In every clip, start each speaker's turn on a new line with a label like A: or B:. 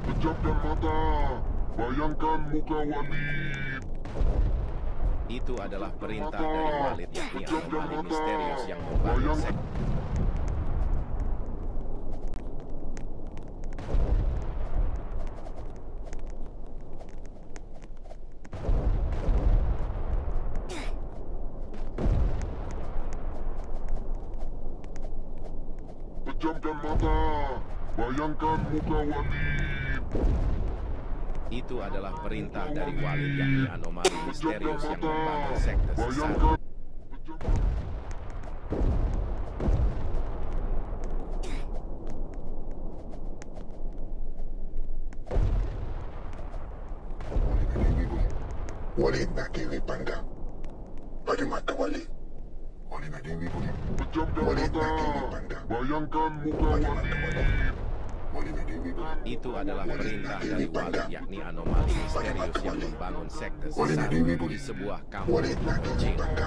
A: Pejamkan mata, bayangkan muka Walid.
B: Itu adalah perintah dari Walid, yakni anomali misterius yang membangun sekte.
A: Pejamkan mata, bayangkan muka Walid.
B: Itu adalah perintah dari Walid, yakni anomali misterius yang membangun sekte sesat.
A: Bayangkan.
C: Walid na Dewi Panda. Pada mata Walid. Walid na Dewi boleh.
A: Pejamkan
C: Walid
A: mata,
C: na Dewi Panda.
A: bayangkan muka
C: Pada mata
A: Walid.
C: Walid. Walid na Dewi boleh.
B: Itu adalah perintah dari Walid, yakni anomali misterius yang membangun sekte sesat di sebuah kampung
C: Walid na Dewi
B: kecil.
C: Panda.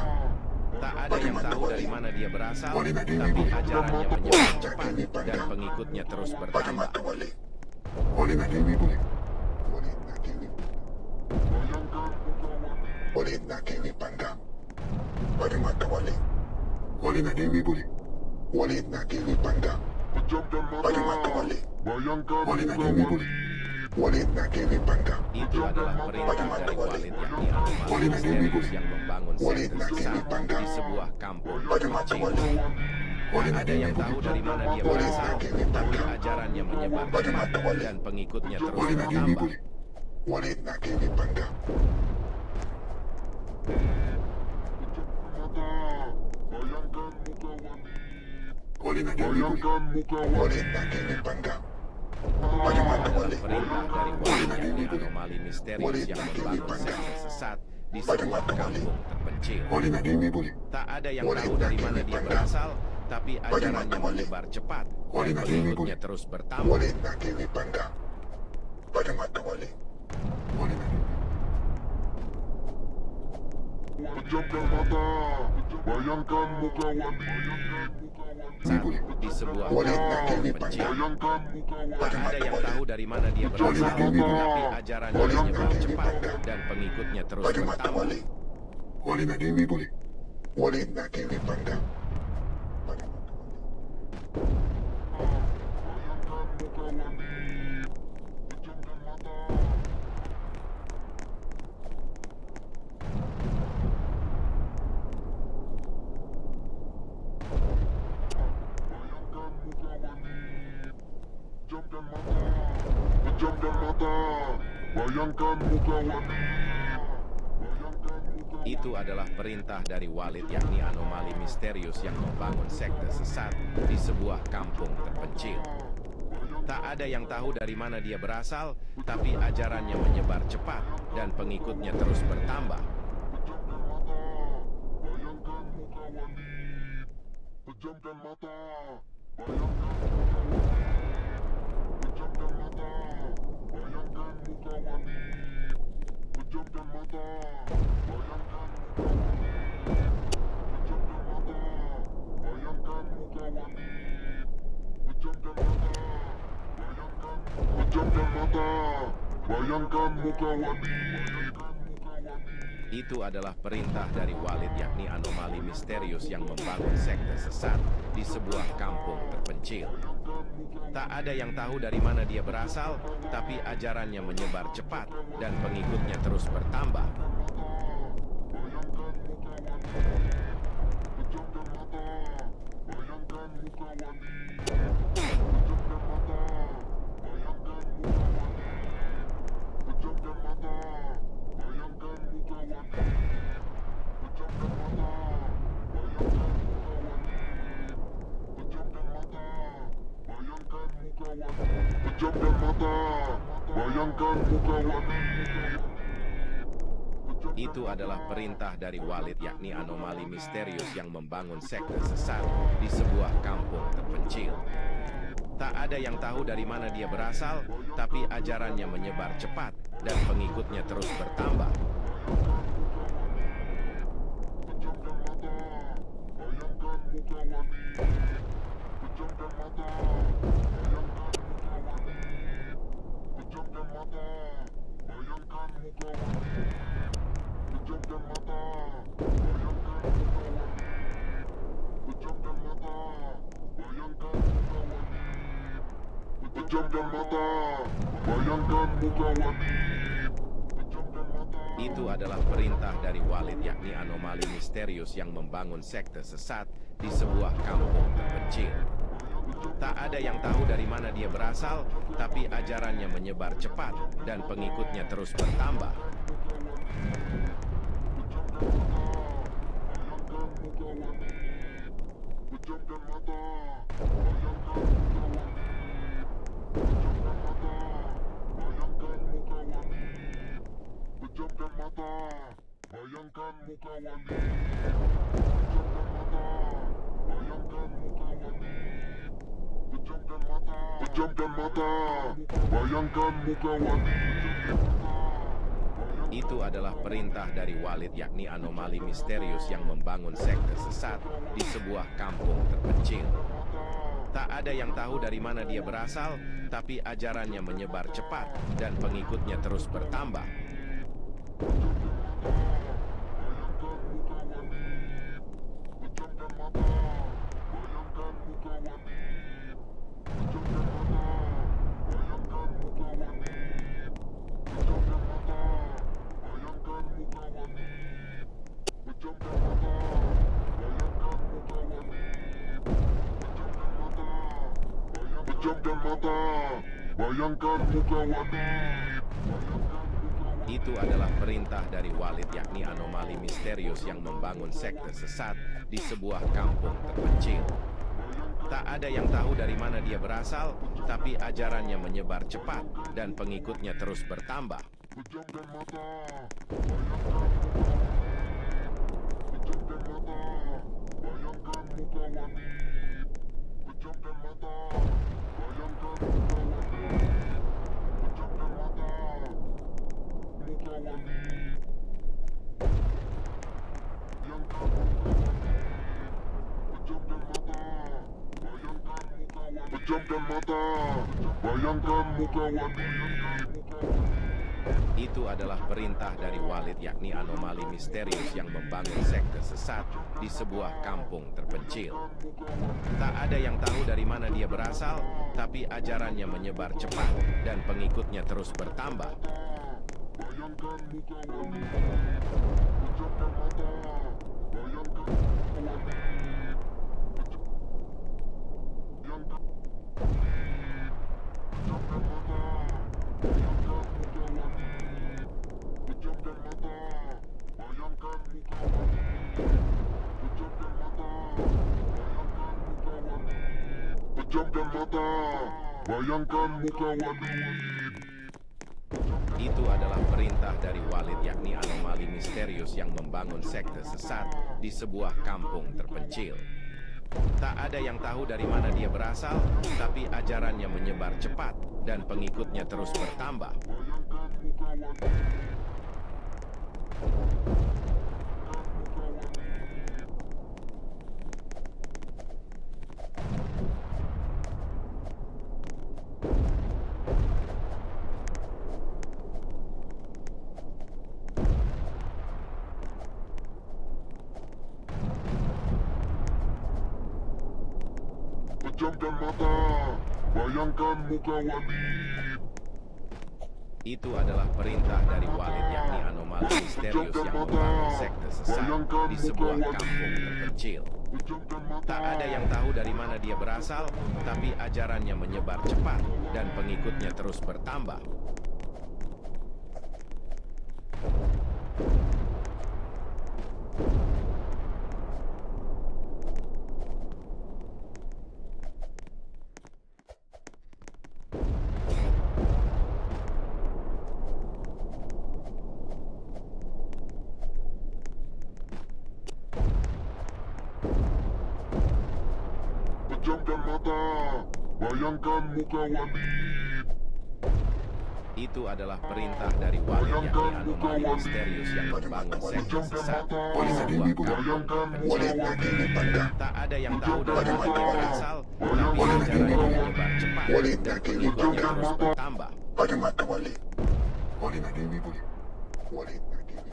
B: Tak ada yang tahu dari mana dia berasal,
C: Walid na Dewi
B: tapi
C: boleh.
B: ajarannya menyebar cepat dan pengikutnya terus
C: Pada
B: bertambah.
C: mata Walid. Walid na Dewi boleh. Walid na Dewi.
A: Bayangkan muka Walid.
C: Walid na Dewi Panda. Pada mata Walid. Walid na Dewi boleh. Walid na Dewi Panda.
A: Pejamkan
C: Pada mata
A: mata,
C: Walid.
A: bayangkan
C: Walid na
A: muka
C: Dewi
A: Walid.
C: boleh. Walid na Dewi Panda.
B: Itu adalah perintah dari Walid, yakni anomali misterius yang membangun
C: Walid
B: sekte
C: na Dewi
B: sesat
C: Panda.
B: di sebuah kampung
C: Pada mata
B: kecil.
C: Walid. Walid
B: Tak
C: na
B: ada
C: Dewi
B: yang tahu
C: boleh.
B: dari mana dia
C: Walid
B: berasal,
C: na Dewi
B: tapi
C: Panda.
B: ajarannya menyebar
C: Pada
B: cepat
C: mata Walid.
B: dan pengikutnya terus
C: Walid na Dewi
B: bertambah.
C: boleh. Walid na Dewi Panda.
A: Mata, bayangkan muka Walid.
C: Walid na Dewi boleh.
A: Bayangkan muka Walid.
C: Walid na Dewi Panda. Pada mata
B: Adalah
C: Walid.
B: perintah dari Walid, yakni anomali misterius
C: Walid
B: yang
C: na Dewi
B: membangun
C: Panda.
B: sekte sesat di
C: Pada
B: sebuah
C: mata Walid.
B: kampung terpencil.
C: Walid na Dewi boleh.
B: Tak ada yang
C: Walid
B: tahu
C: na
B: dari
C: Dewi
B: mana dia
C: Panda.
B: berasal, tapi
C: Pada
B: ajarannya
C: mata Walid.
B: menyebar cepat dan
C: Walid na Dewi
B: pengikutnya
C: boleh.
B: terus bertambah.
C: Walid na Dewi Panda. Pada mata Walid. Walid na Dewi.
A: Pejamkan mata, bayangkan muka Walid.
B: Saat di sebuah
C: Walid na
B: kampung
C: Dewi
B: terpencil.
A: Bayangkan muka Walid.
B: Tak ada yang tahu dari mana dia berasal, tapi ajarannya menyebar cepat dan pengikutnya terus
C: Pada mata
B: bertambah.
C: Walid. Walid na Dewi boleh. Walid na Dewi Panda. Pada mata Walid.
A: Bayangkan muka Walid. Pejamkan mata. Bayangkan muka Walid. Pejamkan mata. Pejamkan mata. Bayangkan muka Walid. Bayangkan muka
B: Itu adalah perintah dari Walid, yakni anomali misterius yang membangun sekte sesat di sebuah kampung terpencil. Tak ada yang tahu dari mana dia berasal, tapi ajarannya menyebar cepat dan pengikutnya terus bertambah.
A: Pejamkan mata, bayangkan muka Walid. Pejamkan mata, bayangkan muka Walid. Pejamkan mata, bayangkan muka Walid. Pejamkan mata, bayangkan muka Walid. Pejamkan mata, bayangkan muka Walid. Pejamkan mata, pejamkan mata, bayangkan muka Walid.
B: Itu adalah perintah dari Walid, yakni anomali misterius yang membangun sekte sesat di sebuah kampung terpencil. Tak ada yang tahu dari mana dia berasal, tapi ajarannya menyebar cepat dan pengikutnya terus bertambah.
A: Pejamkan mata, bayangkan muka Walid. Pejamkan mata, bayangkan muka Walid. Pejamkan mata, bayangkan muka Walid. Pejamkan mata, bayangkan muka Walid. Pejamkan mata, bayangkan muka Walid. Pejamkan mata, bayangkan muka Walid. Pejamkan mata, bayangkan muka Walid. Pejamkan mata, bayangkan muka Walid. Pejamkan mata, bayangkan muka Walid. Pejamkan mata, bayangkan muka Walid. Pejamkan mata, bayangkan muka Walid. Pejamkan mata, bayangkan muka Walid.
B: Itu adalah perintah dari Walid, yakni anomali misterius yang membangun sekte sesat di sebuah kampung terpencil. Tak ada yang tahu dari mana dia berasal, tapi ajarannya menyebar cepat dan pengikutnya terus bertambah.
A: Pejamkan mata, bayangkan muka Walid.
B: Itu adalah perintah dari Walid, yakni anomali misterius yang membangun sekte sesat di sebuah kampung terpencil. Tak ada yang tahu dari mana dia berasal, tapi ajarannya menyebar cepat dan pengikutnya terus bertambah.
A: Pejamkan mata, bayangkan muka Walid. Pejamkan mata, bayangkan muka Walid. Pejamkan mata, bayangkan muka Walid. Pejamkan mata, bayangkan muka Walid. Pejamkan mata, bayangkan muka Walid.
B: Itu adalah perintah dari Walid, yakni anomali misterius yang membangun sekte sesat di sebuah kampung terpencil. Tak ada yang tahu dari mana dia berasal, tapi ajarannya menyebar cepat dan pengikutnya terus bertambah.
A: Pejamkan mata, bayangkan muka Walid.
B: Itu adalah perintah dari Walid, yakni anomali misterius yang membangun sekte sesat di sebuah kampung terpencil. Tak ada yang tahu dari mana dia berasal, tapi ajarannya menyebar cepat dan pengikutnya terus bertambah.
A: Pejamkan mata, bayangkan muka Walid. Pejamkan mata, bayangkan muka Walid. Pejamkan mata, bayangkan muka Walid. Pejamkan mata, muka Walid. Bayangkan muka Walid. Pejamkan mata, bayangkan muka Walid.
B: Itu adalah perintah dari Walid, yakni anomali misterius yang membangun sekte sesat di sebuah kampung terpencil. Tak ada yang tahu dari mana dia berasal, tapi ajarannya menyebar cepat dan pengikutnya terus bertambah.
A: Bayangkan muka Walid. Pejamkan mata, bayangkan muka Walid. Bayangkan pejamkan mata, bayangkan muka Walid. Pejamkan mata, bayangkan muka Walid. Pejamkan mata, bayangkan muka Walid. Pejamkan mata, bayangkan muka Walid.
B: Itu adalah perintah dari Walid, yakni anomali misterius yang membangun sekte sesat di sebuah kampung terpencil. Tak ada yang tahu dari mana dia berasal, tapi ajarannya menyebar cepat dan pengikutnya terus bertambah.
A: Bayangkan muka Walid. Pejamkan mata, bayangkan muka Walid.
B: Itu adalah perintah dari Walid, yakni anomali misterius yang membangun sekte sesat di sebuah kampung terpencil.
A: Pejamkan mata,
B: Tak ada yang tahu dari mana dia berasal, tapi ajarannya menyebar cepat dan pengikutnya terus bertambah.
A: Pejamkan mata. Bayangkan muka Walid.
B: Itu adalah perintah dari Walid, yakni anomali misterius yang membangun sekte sesat di sebuah kampung terpencil. Tak ada yang tahu dari mana dia berasal, tapi ajarannya menyebar cepat dan pengikutnya terus bertambah.
C: Pada mata Walid. Walid nak Dewi boleh. Walid nak Dewi.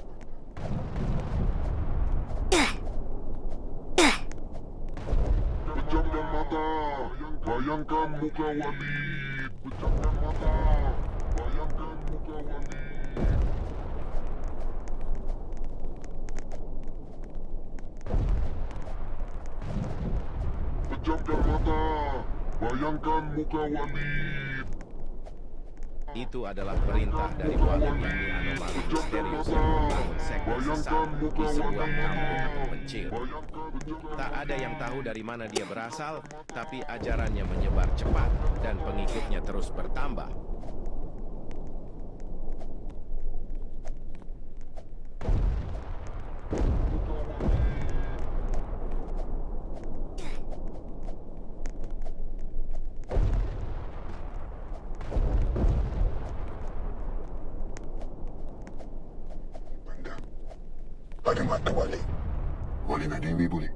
A: Pejamkan mata. Bayangkan muka Walid. Pejamkan mata. Bayangkan muka Walid. Pejamkan mata. Bayangkan muka Walid.
B: Itu adalah perintah dari Walid, yakni anomali misterius yang membangun sekte sesat di sebuah kampung terpencil. Tak ada yang tahu dari mana dia berasal, tapi ajarannya menyebar cepat dan pengikutnya terus bertambah.
C: Pada mata Walid. Walid nak Dewi boleh.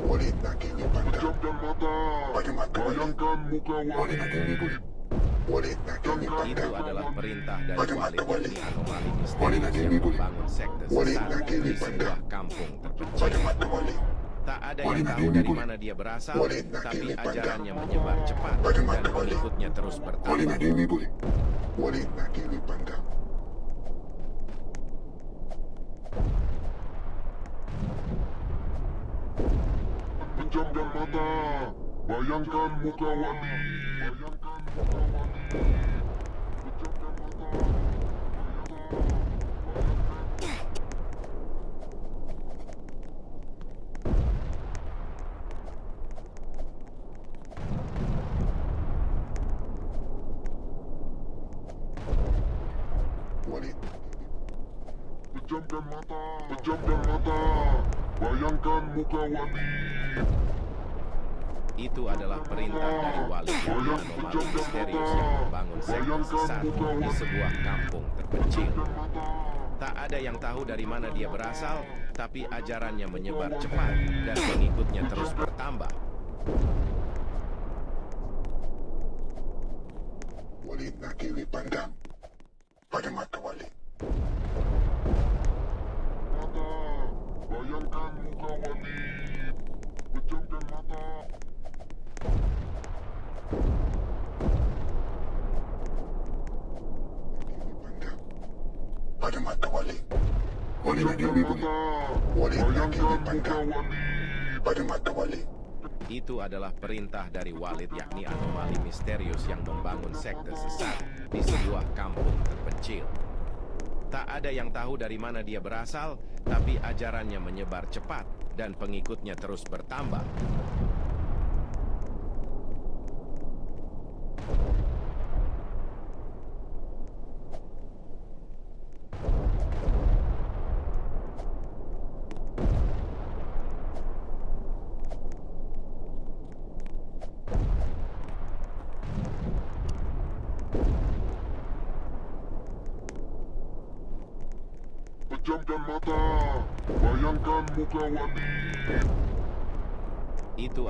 C: Walid nak Dewi pandang.
A: Pejamkan mata.
C: Pada mata Walid.
A: Bayangkan muka
C: Walid
A: Walid.
C: nak Dewi boleh. Walid nak Dewi
B: Itu
C: pandang.
B: adalah perintah dari
C: Pada
B: Walid,
C: mata Walid.
B: yakni anomali
C: Walid
B: misterius
C: nak
B: yang
C: Dewi boleh.
B: membangun sekte
C: Walid
B: sesat
C: nak Dewi
B: di
C: pandang.
B: sebuah kampung terpencil.
C: Pada mata Walid.
B: Tak ada
C: Walid
B: yang
C: nak
B: tahu
C: Dewi
B: dari
C: boleh.
B: mana dia berasal,
C: Walid nak
B: tapi
C: Dewi pandang.
B: ajarannya menyebar cepat
C: Pada
B: dan
C: mata Walid.
B: pengikutnya terus
C: Walid
B: bertambah.
C: nak Dewi boleh. Walid nak Dewi pandang.
A: Pejamkan mata. Bayangkan muka Walid. Bayangkan muka Walid. Pejamkan mata.
C: Walid.
A: Pejamkan mata. Pejamkan mata. Bayangkan muka Walid.
B: Itu adalah perintah dari Walid, yakni anomali misterius yang membangun sekte sesat di sebuah kampung terpencil.
A: Pejamkan mata.
B: Tak ada yang tahu dari mana dia berasal, tapi ajarannya menyebar cepat dan pengikutnya terus bertambah.
C: Walid nak Dewi pandang. Pada mata Walid.
A: Mata. Bayangkan muka Walid. Pejamkan mata.
C: Dewi pandang. Pada mata Walid. Walid nak
A: Pejamkan
C: Dewi boleh.
A: mata.
C: Walid nak Dewi
A: Bayangkan muka
C: pandang.
A: Walid.
C: Pada mata Walid.
B: Itu adalah perintah dari Walid, yakni anomali misterius yang membangun sekte sesat di sebuah kampung terpencil. Tak ada yang tahu dari mana dia berasal, tapi ajarannya menyebar cepat dan pengikutnya terus bertambah.
A: Pejamkan mata. Bayangkan muka Walid.
B: Itu